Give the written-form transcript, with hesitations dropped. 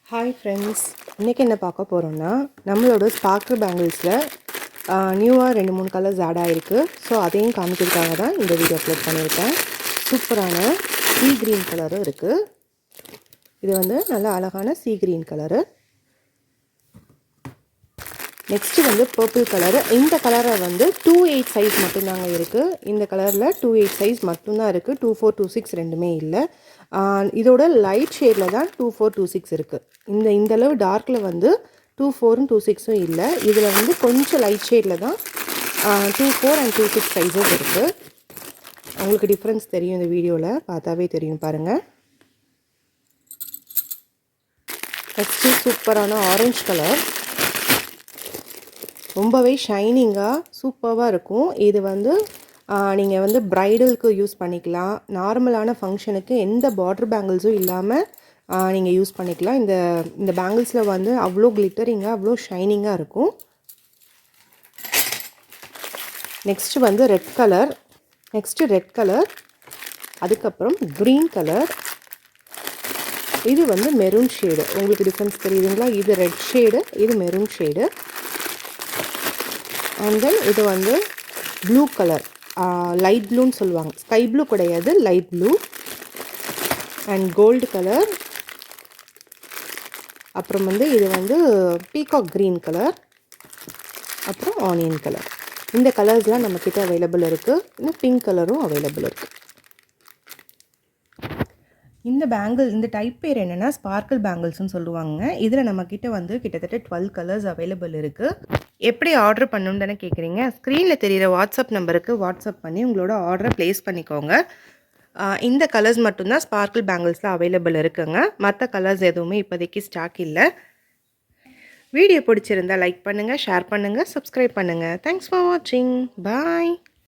Hi friends, இன்றைக்கி என்ன பார்க்க போகிறோன்னா நம்மளோட ஸ்பார்க்கிள் பேங்கிள்ஸில் நியூவாக 2-3 கலர்ஸ் ஆட் ஆகிருக்கு. ஸோ அதையும் காமிக்கிறதுக்காக தான் இந்த வீடியோ அப்லோட் பண்ணியிருக்கேன். சூப்பரான சீ க்ரீன் கலரும் இருக்குது. இது வந்து நல்ல அழகான சீ க்ரீன் கலரு. நெக்ஸ்ட்டு வந்து பர்பிள் கலரு. இந்த கலரை வந்து 2/8 சைஸ் மட்டும்தாங்க இருக்குது. இந்த கலரில் 2/8 சைஸ் மட்டும்தான் இருக்குது. 24, 26 ரெண்டுமே இல்லை. இதோட லைட் ஷேடில் தான் 24, 26 இருக்குது. இந்த அளவு டார்க்கில் வந்து 24ம் 26ம் இல்லை. இதில் வந்து கொஞ்சம் லைட் ஷேடில் தான் 24 and 26 சைஸஸ் இருக்குது. உங்களுக்கு டிஃப்ரென்ஸ் தெரியும், இந்த வீடியோவில் பார்த்தாவே தெரியும் பாருங்கள். நெக்ஸ்ட்டு சூப்பரான ஆரஞ்சு கலர், ரொம்பவே ஷைனிங்காக சூப்பராக இருக்கும். இது வந்து நீங்கள் வந்து ப்ரைடலுக்கு யூஸ் பண்ணிக்கலாம். நார்மலான ஃபங்க்ஷனுக்கு எந்த பார்டர் பேங்கிள்ஸும் இல்லாமல் நீங்கள் யூஸ் பண்ணிக்கலாம். இந்த பேங்கிள்ஸில் வந்து அவ்வளோ கிளிட்டரிங்காக அவ்வளோ ஷைனிங்காக இருக்கும். நெக்ஸ்ட்டு வந்து ரெட் கலர், அதுக்கப்புறம் க்ரீன் கலர். இது வந்து மெரூன் ஷேடு. உங்களுக்கு டிஃப்ரென்ஸ் தெரியுதுங்களா? இது ரெட் ஷேடு, இது மெரூன் ஷேடு. அண்ட் தென் இது வந்து ப்ளூ கலர், லைட் ப்ளூன்னு சொல்லுவாங்க. ஸ்கை ப்ளூ கிடையாது, light blue. And gold colour. அப்புறம் வந்து இது வந்து பீகாக் க்ரீன் கலர், அப்புறம் ஆனியன் கலர். இந்த கலர்ஸ்லாம் நம்மக்கிட்ட அவைலபிள் இருக்குது. இன்னும் பிங்க் கலரும் அவைலபிள் இருக்குது. இந்த டைப் பேர் என்னென்னா ஸ்பார்க்கிள் பேங்கிள்ஸ்னு சொல்லுவாங்க. இதில் நம்மக்கிட்ட வந்து கிட்டத்தட்ட 12 கலர்ஸ் அவைலபிள் இருக்குது. எப்படி ஆர்டர் பண்ணணுன்னு தானே கேட்குறீங்க? ஸ்க்ரீனில் தெரிகிற வாட்ஸ்அப் நம்பருக்கு வாட்ஸ்அப் பண்ணி உங்களோட ஆர்டரை ப்ளேஸ் பண்ணிக்கோங்க. இந்த கலர்ஸ் மட்டும்தான் ஸ்பார்க்கிள் பேங்கிள்ஸில் அவைலபிள் இருக்குங்க. மற்ற கலர்ஸ் எதுவுமே இப்போதைக்கு ஸ்டாக் இல்லை. வீடியோ பிடிச்சிருந்தால் லைக் பண்ணுங்கள், ஷேர் பண்ணுங்கள், சப்ஸ்கிரைப் பண்ணுங்கள். தேங்க்ஸ் ஃபார் வாட்சிங். பாய்.